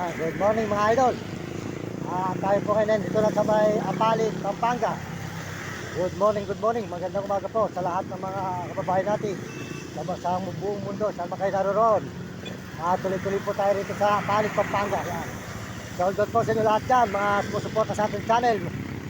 Good morning mga idol. Tayo po ngayon dito na sa may Apalit, Pampanga. Good morning. Magandang umaga po sa lahat ng mga kababayan natin sa buong mundo, saan man kayo naroon. Tuloy-tuloy po tayo rito sa Apalit, Pampanga. Yan. Shout out po sa inyo lahat dyan, mga sumusuporta sa ating channel.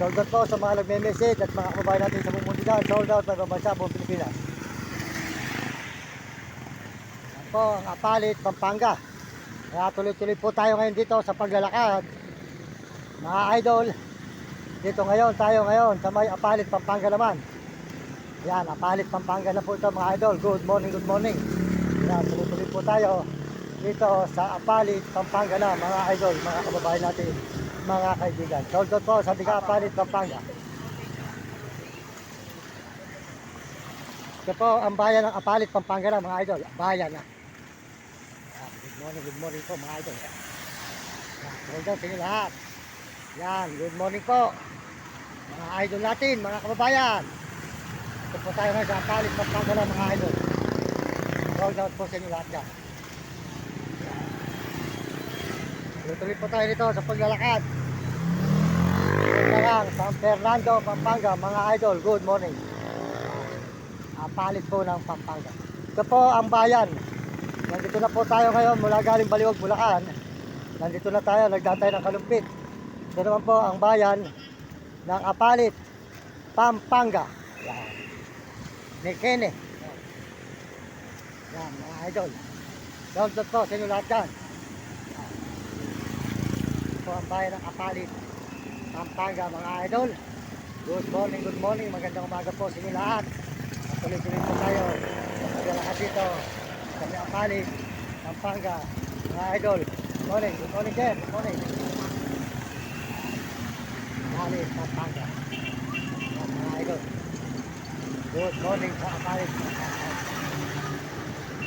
Shout out po sa mga nagme-message at mga kababayan natin sa buong mundo dyan. Shout out sa ibang bansa, buong Pilipinas. Yan po ang Apalit, Pampanga. Kaya tuloy-tuloy po tayo ngayon dito sa paglalakad. Mga idol, dito tayo ngayon sa may Apalit, Pampanga naman. Yan, Apalit, Pampanga na po ito mga idol. Good morning. Yan, tuloy-tuloy po tayo dito sa Apalit, Pampanga na mga idol, mga kababayan natin, mga kaibigan. Shout out po sa Diga Apalit, Pampanga. Ito po ang bayan ng Apalit, Pampanga na mga idol. Bayan na. Good morning po mga idol. Shout out sa inyo lahat. Yan, good morning po mga idol natin, mga kababayan. Ito po tayo ngayon sa Apalit, Pampanga na mga idol. Shout out po sa inyo lahat yan. Tuloy po tayo dito sa paglalakad. Ito lang, San Fernando, Pampanga, mga idol, good morning. Apalit po ng Pampanga. Ito po ang bayan. Nandito na po tayo ngayon mula galing Baliwag, Bulacan. Nandito na tayo, nagdatay ng Kalumpit. Ito naman po ang bayan ng Apalit, Pampanga. Yan. Nekene. Yan, mga idol. Shout out po sa inyo lahat yan. Ito po ang bayan ng Apalit, Pampanga, mga idol. Good morning. Magandang umaga po sa inyo lahat. Tuloy-tuloy po tayo sa paglalakad dito sa Apalit, Pampanga, mga idol. Good morning, sir. Good morning. Apalit, Pampanga. Mga idol. Good morning sa Apalit, Pampanga.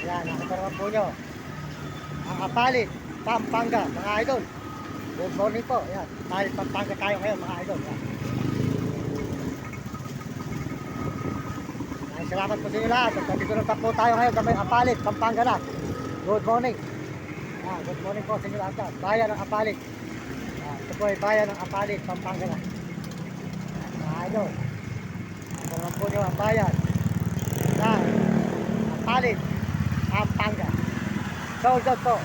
Yan, nakita naman po nyo. Ang Apalit, Pampanga, mga idol. Good morning po. Yan, Apalit, Pampanga tayo ngayon, mga idol. Yan. Salamat po sa inyo lahat. At dito na po tayo ngayon sa may Apalit, Pampanga na. Good morning. Good morning po sa inyo lahat. Bayan ng Apalit. Ito po ay bayan ng Apalit, Pampanga na. Mga idol. Ito naman po nyo ang bayan ng Apalit, Pampanga. Shout out po.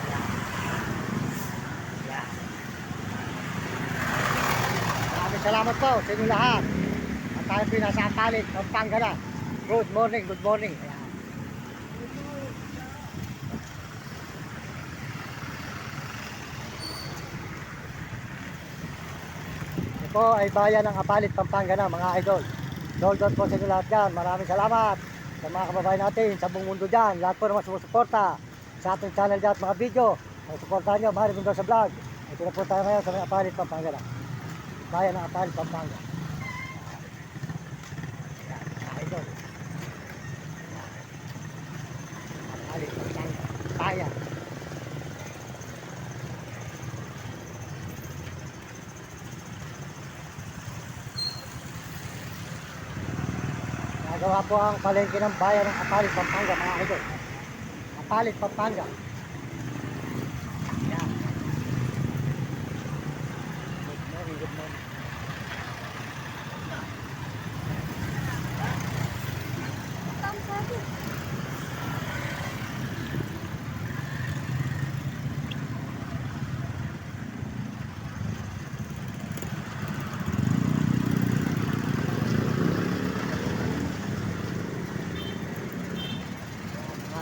Maraming salamat po sa inyo lahat. At tayo po nasa Apalit, Pampanga na. Good morning. Ayan. Ito po ay bayan ng Apalit, Pampanga na mga idol. Shout out po sa inyo lahat dyan. Maraming salamat sa mga kababayan natin sa buong mundo dyan. Lahat po naman sumusuporta sa ating channel dyan at mga video. Suportahan nyo, Mario Mundo sa vlog. Ito na po tayo ngayon sa may Apalit, Pampanga na. Bayan ng Apalit, Pampanga. Ayan, mga idol. Bayan. Nagawa po ang palengke ng bayan ng Apalit, Pampanga, mga idol. Apalit, Pampanga. Yan. Good morning.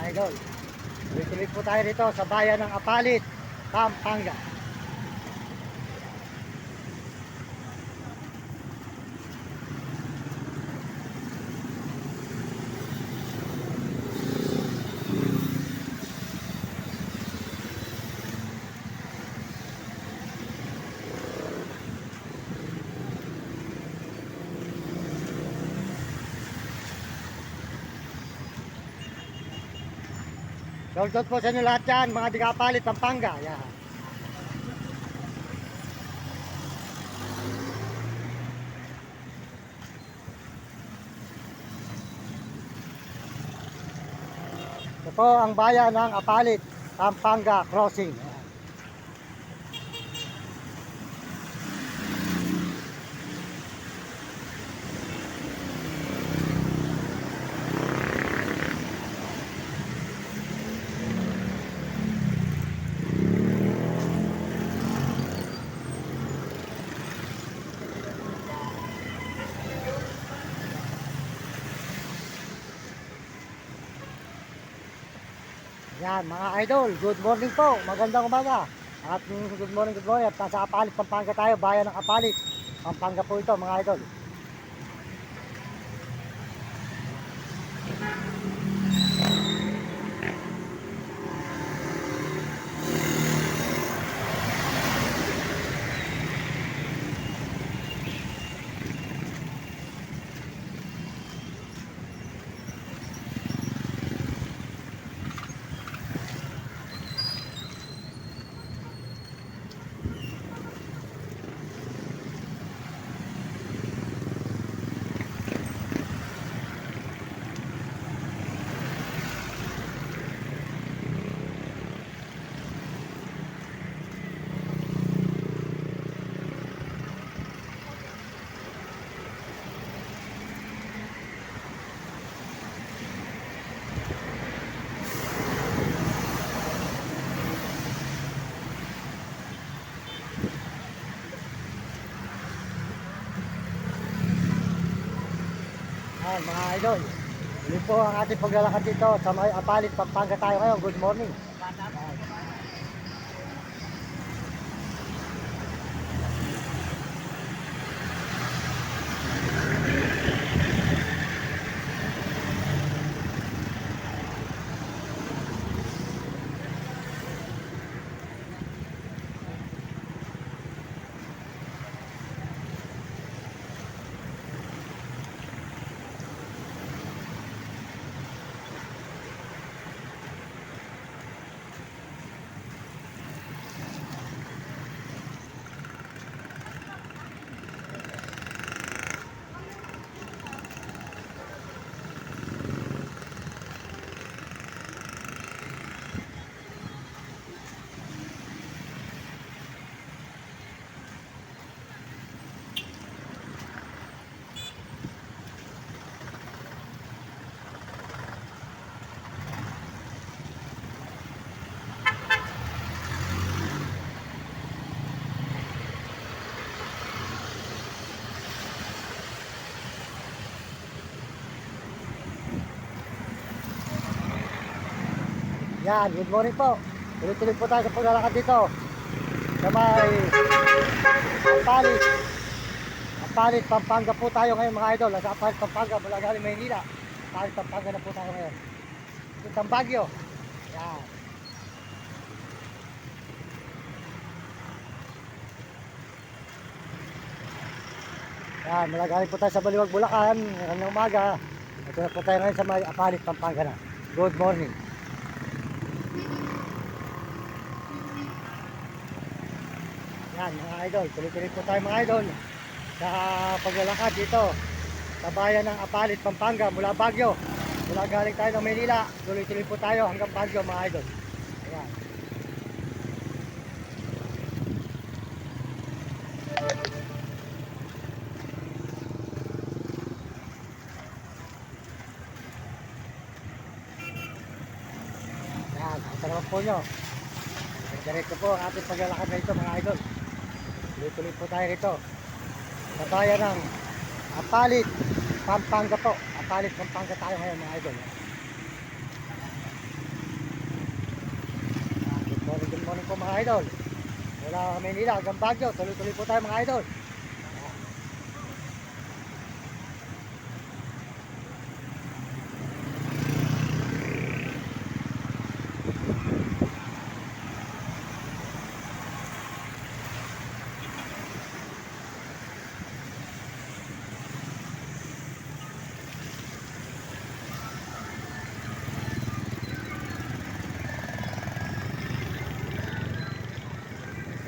Idol. Tuloy po tayo dito sa bayan ng Apalit, Pampanga. Shout out po sa inyo lahat yan, mga Diga Apalit, Pampanga. Yan. Ito po ang bayan ng Apalit, Pampanga Crossing. Yan mga idol, good morning po, magandang umaga. At good morning, good morning. At nasa Apalit, Pampanga tayo, bayan ng Apalit, Pampanga po ito mga idol. Yan mga idol, yun po ang ating paglalakad dito sa may Apalit, Pampanga tayo ngayon. Good morning. Yan, good morning po. Tuloy-tuloy po tayo sa paglalakad dito sa may Apalit, Apalit, Pampanga po tayo ngayon mga idol. Nasa Apalit, Pampanga, mula galing Maynila. Apalit, Pampanga na po tayo ngayon. Itang Baguio. Yan. Yan, mula galing po tayo sa Baliwag, Bulacan. Ngayon ng umaga. Ito na po tayo ngayon sa may Apalit, Pampanga na. Good morning. Yan mga idol, tuloy-tuloy po tayo mga idol sa paglalakad dito sa bayan ng Apalit, Pampanga mula Baguio. Mula galing tayo ng Maynila, tuloy-tuloy po tayo hanggang Baguio mga idol. Ayan. Yan, ang naman po nyo. Diretso po ang ating paglalakad na ito mga idol. Tuloy-tuloy po tayo rito sa bayan ng Apalit, Pampanga po. Apalit, Pampanga tayo ngayon mga idol. Good morning po mga idol. Mula Manila hanggang Baguio, tuloy-tuloy po tayo mga idol.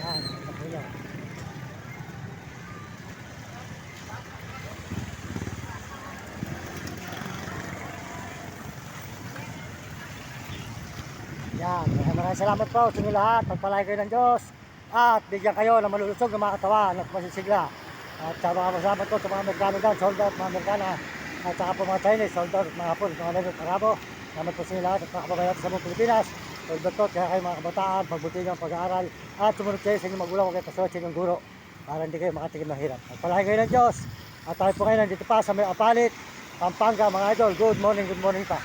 Yan, ito po yan. Yan, maraming salamat po sa inyo lahat. Pagpalain kayo ng Diyos at bigyan kayo ng malulusog ng mga katawan at masisigla. At sa mga kasama ko, sa mga Amerikano dyan, soldat, mga Amerikana, at saka po mga Chinese, soldat, at mga Hapon, mga Negro, Arabo. Salamat po sa inyo lahat at mga kababayan sa buong Pilipinas. Soldat ko, kaya kayo mga kabataan, pagbuti ng pag-aaral at sumunod kayo sa inyong magulang o kayo pasulat sa inyong guro para hindi kayo makatikim ng hirap. Pagpalain kayo ng Diyos. At tayo po ngayon nandito pa sa may Apalit, Pampanga mga idol. Good morning pa.